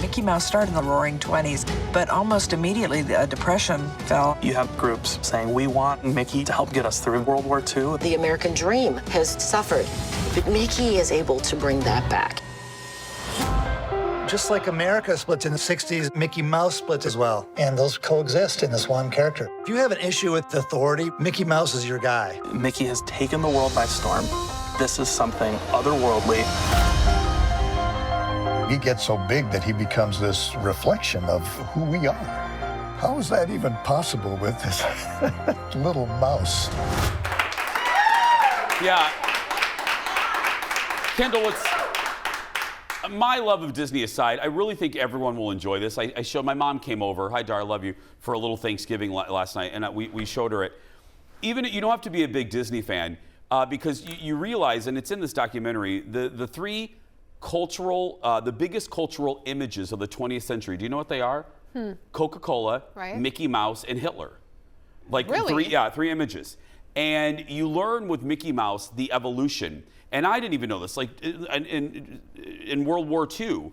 [SPEAKER 17] Mickey Mouse started in the Roaring '20s, but almost immediately the Depression fell.
[SPEAKER 18] You have groups saying, we want Mickey to help get us through World War II.
[SPEAKER 19] The American dream has suffered, but Mickey is able to bring that back.
[SPEAKER 20] Just like America splits in the 60s, Mickey Mouse splits as well. And those coexist in this one character. If you have an issue with authority, Mickey Mouse is your guy.
[SPEAKER 18] Mickey has taken the world by storm. This is something otherworldly.
[SPEAKER 21] He gets so big that he becomes this reflection of who we are. How is that even possible with this little mouse?
[SPEAKER 2] Yeah. Kendall, my love of Disney aside, I really think everyone will enjoy this. I showed, my mom came over, hi Dar, I love you, for a little Thanksgiving last night, and we showed her it. Even, you don't have to be a big Disney fan, because you realize, and it's in this documentary, the biggest cultural images of the 20th century, do you know what they are? Coca-Cola,
[SPEAKER 3] Right.
[SPEAKER 2] Mickey Mouse, and Hitler. Like
[SPEAKER 3] Really?
[SPEAKER 2] three images. And you learn with Mickey Mouse the evolution. And I didn't even know this. Like in World War II,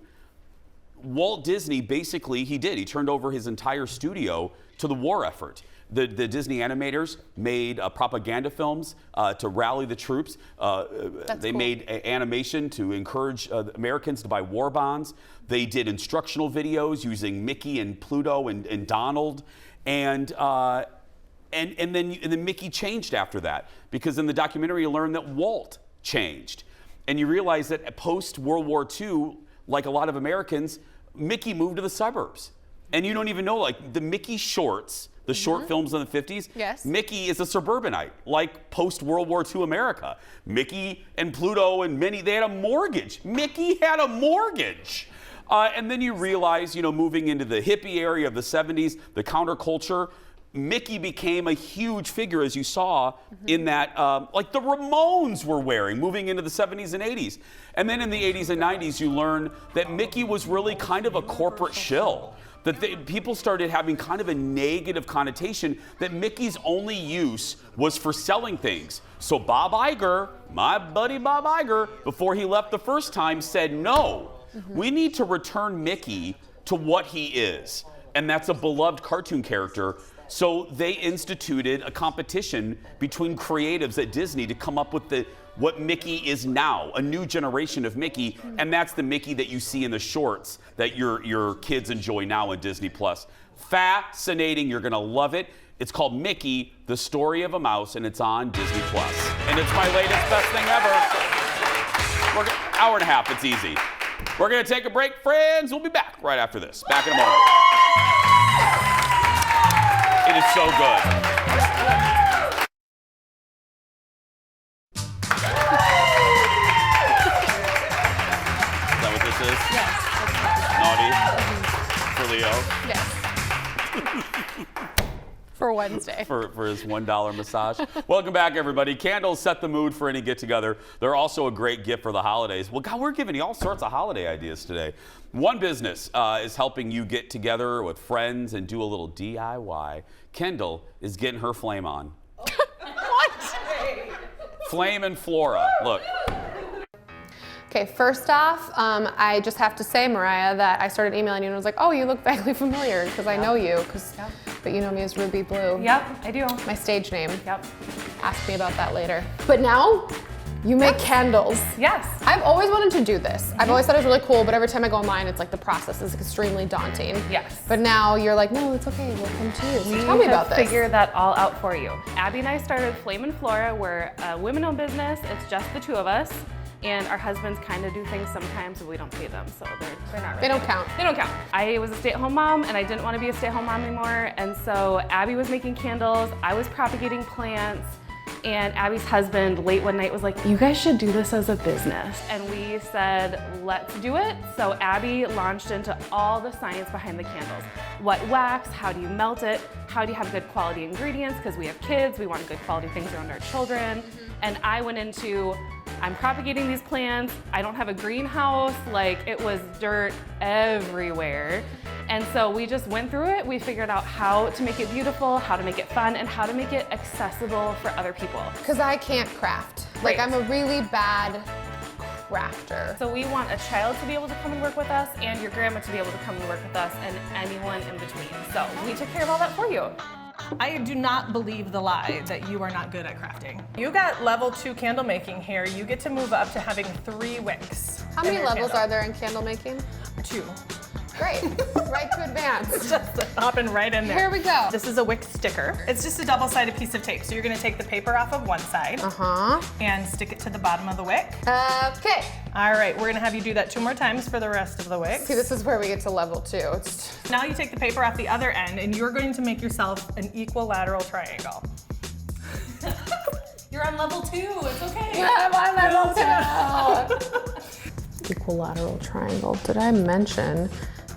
[SPEAKER 2] Walt Disney basically, he turned over his entire studio to the war effort. The Disney animators made propaganda films to rally the troops. They made animation to encourage Americans to buy war bonds. They did instructional videos using Mickey and Pluto and Donald. And then Mickey changed after that, because in the documentary you learn that Walt changed. And you realize that post World War II, like a lot of Americans, Mickey moved to the suburbs. And you don't even know, like the Mickey shorts, the short films in the 50s,
[SPEAKER 3] Yes.
[SPEAKER 2] Mickey is a suburbanite, like post World War II America. Mickey and Pluto and Minnie, they had a mortgage. Mickey had a mortgage. And then you realize, moving into the hippie area of the 70s, the counterculture, Mickey became a huge figure, as you saw in that, like the Ramones were wearing, moving into the 70s and 80s. And then in the 80s and 90s, you learn that Mickey was really kind of a corporate shill. That people started having kind of a negative connotation that Mickey's only use was for selling things. So Bob Iger, my buddy Bob Iger, before he left the first time, said, no, we need to return Mickey to what he is. And that's a beloved cartoon character. So they instituted a competition between creatives at Disney to come up with what Mickey is now, a new generation of Mickey, and that's the Mickey that you see in the shorts that your kids enjoy now on Disney+. Fascinating, you're gonna love it. It's called Mickey, The Story of a Mouse, and it's on Disney+. And it's my latest best thing ever. Hour and a half, it's easy. We're gonna take a break, friends. We'll be back right after this. Back in a moment. It is so good. Is that what this is?
[SPEAKER 3] Yes.
[SPEAKER 2] Naughty? For Leo?
[SPEAKER 3] Yes. For Wednesday.
[SPEAKER 2] For his $1 massage. Welcome back, everybody. Candles set the mood for any get-together. They're also a great gift for the holidays. Well, God, we're giving you all sorts of holiday ideas today. One business is helping you get together with friends and do a little DIY. Kendall is getting her flame on.
[SPEAKER 3] What?
[SPEAKER 2] Flame and Flora. Look.
[SPEAKER 3] Okay, first off, I just have to say, Mariah, that I started emailing you and was like, oh, you look vaguely familiar, because I know you, but you know me as Ruby Blue.
[SPEAKER 1] Yep, I do.
[SPEAKER 3] My stage name.
[SPEAKER 1] Yep.
[SPEAKER 3] Ask me about that later. But now, you make candles.
[SPEAKER 1] Yes.
[SPEAKER 3] I've always wanted to do this. I've always thought it was really cool, but every time I go online, it's like the process is extremely daunting.
[SPEAKER 1] Yes.
[SPEAKER 3] But now you're like, no, it's okay, we'll come to you. So tell me about this.
[SPEAKER 1] We figured that all out for you. Abby and I started Flame and Flora. We're a women-owned business. It's just the two of us. And our husbands kind of do things sometimes and we don't pay them, so they're not really.
[SPEAKER 3] They don't count.
[SPEAKER 1] They don't count. I was a stay-at-home mom and I didn't want to be a stay-at-home mom anymore, and so Abby was making candles, I was propagating plants, and Abby's husband late one night was like, you guys should do this as a business. And we said, let's do it. So Abby launched into all the science behind the candles. What wax, how do you melt it, how do you have good quality ingredients, because we have kids, we want good quality things around our children. And I went into, I'm propagating these plants, I don't have a greenhouse, like it was dirt everywhere. And so we just went through it, we figured out how to make it beautiful, how to make it fun, and how to make it accessible for other people.
[SPEAKER 3] Because I can't craft. Like, I'm a really bad crafter.
[SPEAKER 1] So we want a child to be able to come and work with us and your grandma to be able to come and work with us and anyone in between. So we took care of all that for you.
[SPEAKER 22] I do not believe the lie that you are not good at crafting. You got level 2 candle making here. You get to move up to having 3 wicks.
[SPEAKER 3] How many levels are there in candle making?
[SPEAKER 22] 2.
[SPEAKER 3] Great, right to advance.
[SPEAKER 22] Just hopping right in there.
[SPEAKER 3] Here we go.
[SPEAKER 22] This is a wick sticker. It's just a double-sided piece of tape. So you're gonna take the paper off of one side and stick it to the bottom of the wick.
[SPEAKER 3] Okay.
[SPEAKER 22] All right, we're gonna have you do that 2 more times for the rest of the wicks.
[SPEAKER 3] See, this is where we get to level 2.
[SPEAKER 22] Now you take the paper off the other end and you're going to make yourself an equilateral triangle. You're on level 2, it's okay.
[SPEAKER 3] Yeah, I'm on level 2. Equilateral triangle. Did I mention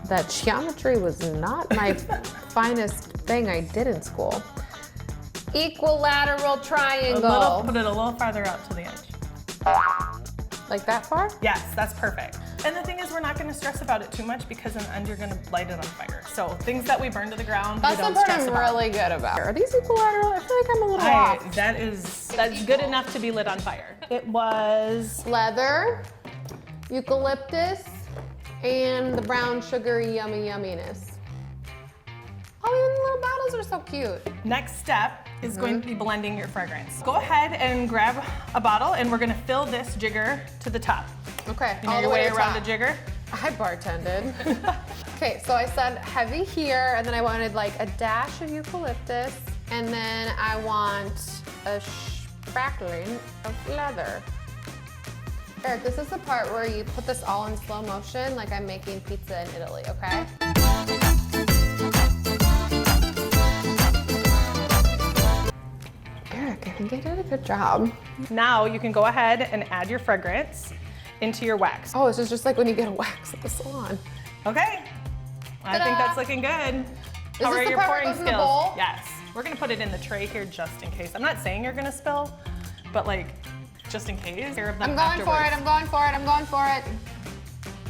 [SPEAKER 3] that geometry was not my finest thing I did in school? Equilateral triangle.
[SPEAKER 22] Put it a little farther out to the edge.
[SPEAKER 3] Like that far?
[SPEAKER 22] Yes, that's perfect. And the thing is, we're not going to stress about it too much because in the end, you're going to light it on fire. So things that we burn to the ground,
[SPEAKER 3] That's
[SPEAKER 22] we
[SPEAKER 3] the
[SPEAKER 22] don't
[SPEAKER 3] part
[SPEAKER 22] stress
[SPEAKER 3] I'm
[SPEAKER 22] about.
[SPEAKER 3] really good about. Are these equal lateral? I feel like I'm a little off.
[SPEAKER 22] That's good enough to be lit on fire. It was
[SPEAKER 3] leather, eucalyptus, and the brown sugar yumminess. Oh, even the little bottles are so cute.
[SPEAKER 22] Next step is going to be blending your fragrance. Go ahead and grab a bottle, and we're going to fill this jigger to the top.
[SPEAKER 3] Okay,
[SPEAKER 22] You know
[SPEAKER 3] all
[SPEAKER 22] your
[SPEAKER 3] the way
[SPEAKER 22] way
[SPEAKER 3] to
[SPEAKER 22] around
[SPEAKER 3] top.
[SPEAKER 22] the jigger?
[SPEAKER 3] I bartended. Okay, so I said heavy here, and then I wanted like a dash of eucalyptus, and then I want a sprinkling of leather. Eric, this is the part where you put this all in slow motion, like I'm making pizza in Italy, okay? Eric, I think I did a good job.
[SPEAKER 22] Now you can go ahead and add your fragrance into your wax.
[SPEAKER 3] Oh, this is just like when you get a wax at the salon.
[SPEAKER 22] Okay. I think that's looking good. How
[SPEAKER 3] this
[SPEAKER 22] are
[SPEAKER 3] the
[SPEAKER 22] your
[SPEAKER 3] part where it
[SPEAKER 22] pouring
[SPEAKER 3] goes in the
[SPEAKER 22] skills?
[SPEAKER 3] bowl?
[SPEAKER 22] Yes. We're gonna put it in the tray here just in case. I'm not saying you're gonna spill, but like, just in case.
[SPEAKER 3] I'm going for it, I'm going for it, I'm going for it.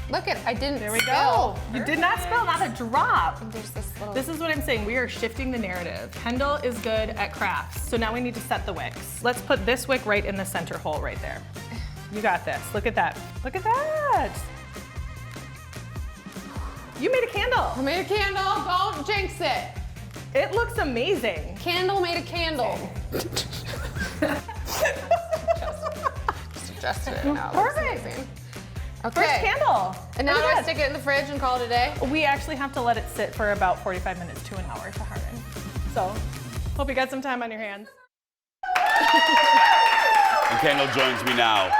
[SPEAKER 3] Look at, I didn't
[SPEAKER 22] There we
[SPEAKER 3] spill.
[SPEAKER 22] go. You did not spill, not a drop.
[SPEAKER 3] There's this little...
[SPEAKER 22] This is what I'm saying. We are shifting the narrative. Kendall is good at crafts. So now we need to set the wicks. Let's put this wick right in the center hole right there. You got this. Look at that. Look at that. You made a candle.
[SPEAKER 3] I made a candle. Don't jinx it.
[SPEAKER 22] It looks amazing.
[SPEAKER 3] Candle made a candle. Just it. No,
[SPEAKER 22] Perfect.
[SPEAKER 3] Okay.
[SPEAKER 22] First candle.
[SPEAKER 3] And now
[SPEAKER 22] Look
[SPEAKER 3] do
[SPEAKER 22] at
[SPEAKER 3] I
[SPEAKER 22] that.
[SPEAKER 3] stick it in the fridge and call it a day?
[SPEAKER 22] We actually have to let it sit for about 45 minutes to an hour to harden. So, hope you got some time on your hands.
[SPEAKER 2] And Kendall joins me now.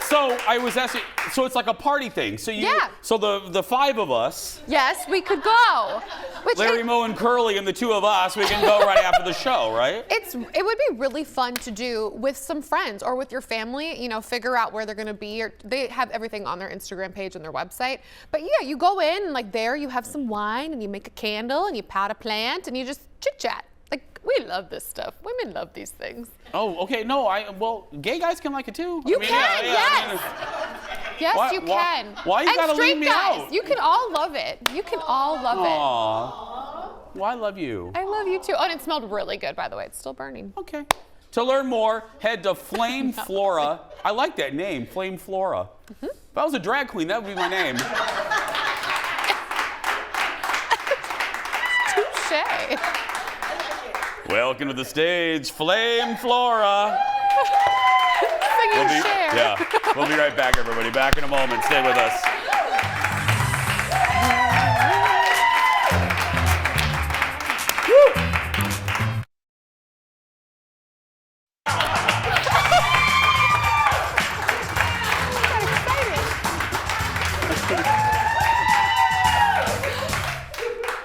[SPEAKER 2] So I was asking, so it's like a party thing. So so the five of us,
[SPEAKER 3] Yes, we could go. Which
[SPEAKER 2] Larry, Moe, and Curly, and the two of us, we can go right after the show, right?
[SPEAKER 3] it would be really fun to do with some friends or with your family, you know, figure out where they're gonna be. Or they have everything on their Instagram page and their website. But yeah, you go in and like there you have some wine and you make a candle and you pot a plant and you just chit chat. Like we love this stuff. Women love these things.
[SPEAKER 2] Oh, okay. No, well, gay guys can like it too.
[SPEAKER 3] You
[SPEAKER 2] I mean,
[SPEAKER 3] can,
[SPEAKER 2] yes.
[SPEAKER 3] Yes, you can.
[SPEAKER 2] Why you
[SPEAKER 3] and
[SPEAKER 2] gotta
[SPEAKER 3] straight
[SPEAKER 2] leave me
[SPEAKER 3] guys,
[SPEAKER 2] out?
[SPEAKER 3] you can all love it. You can all love it.
[SPEAKER 2] Aw. Well, I love you.
[SPEAKER 3] I love you too. Oh, and it smelled really good, by the way. It's still burning.
[SPEAKER 2] Okay. To learn more, head to Flame Flora. I like that name, Flame Flora. If I was a drag queen, that would be my name.
[SPEAKER 3] Touche.
[SPEAKER 2] Welcome to the stage, Flame Flora.
[SPEAKER 3] Singing Cher.
[SPEAKER 2] Yeah, we'll be right back, everybody. Back in a moment. Stay with us.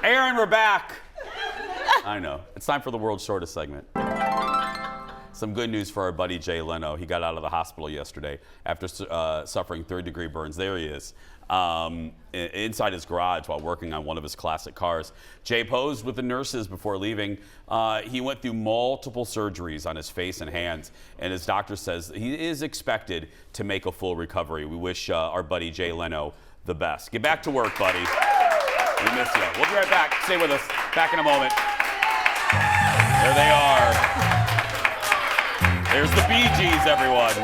[SPEAKER 2] Aaron, we're back. I know. It's time for the world's shortest segment. Some good news for our buddy Jay Leno. He got out of the hospital yesterday after suffering third-degree burns. There he is, inside his garage while working on one of his classic cars. Jay posed with the nurses before leaving. He went through multiple surgeries on his face and hands, and his doctor says he is expected to make a full recovery. We wish our buddy Jay Leno the best. Get back to work, buddy. We miss you. We'll be right back. Stay with us. Back in a moment. There they are. There's the Bee Gees, everyone.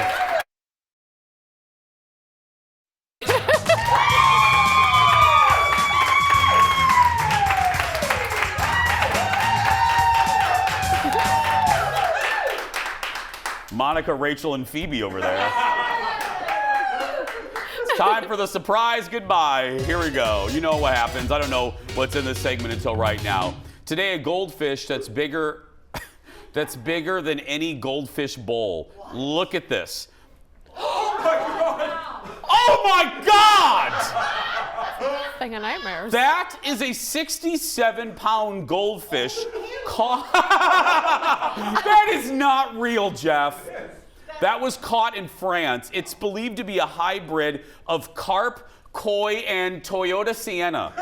[SPEAKER 2] Monica, Rachel, and Phoebe over there. It's time for the surprise goodbye. Here we go. You know what happens. I don't know what's in this segment until right now. Today, a goldfish that's bigger than any goldfish bowl. Look at this. Oh my God!
[SPEAKER 3] Thing of nightmares.
[SPEAKER 2] That is a 67-pound goldfish. That is not real, Jeff. That was caught in France. It's believed to be a hybrid of carp, koi, and Toyota Sienna.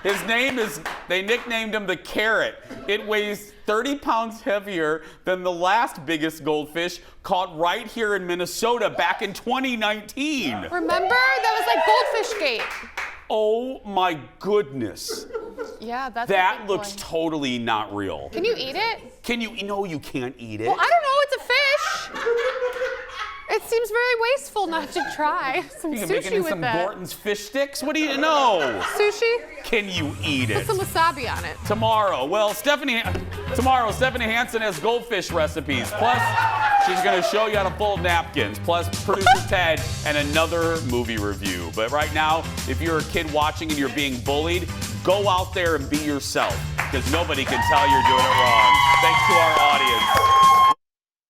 [SPEAKER 2] His name is, they nicknamed him the Carrot. It weighs 30 pounds heavier than the last biggest goldfish caught right here in Minnesota back in 2019.
[SPEAKER 3] Remember? That was like Goldfish Gate.
[SPEAKER 2] Oh my goodness.
[SPEAKER 3] Yeah, that's
[SPEAKER 2] That looks totally not real.
[SPEAKER 3] Can you eat it?
[SPEAKER 2] Can you? No, you can't eat it.
[SPEAKER 3] Well, I don't know. It's a fish. It seems very wasteful not to try some
[SPEAKER 2] You
[SPEAKER 3] sushi
[SPEAKER 2] making in
[SPEAKER 3] with
[SPEAKER 2] some
[SPEAKER 3] that.
[SPEAKER 2] Gorton's fish sticks? What do you know?
[SPEAKER 3] Sushi?
[SPEAKER 2] Can you eat it?
[SPEAKER 3] Put some wasabi on it.
[SPEAKER 2] Tomorrow. Well, Stephanie Hansen has goldfish recipes. Plus, she's going to show you how to fold napkins. Plus, producer Ted and another movie review. But right now, if you're a kid watching and you're being bullied, go out there and be yourself, because nobody can tell you're doing it wrong. Thanks to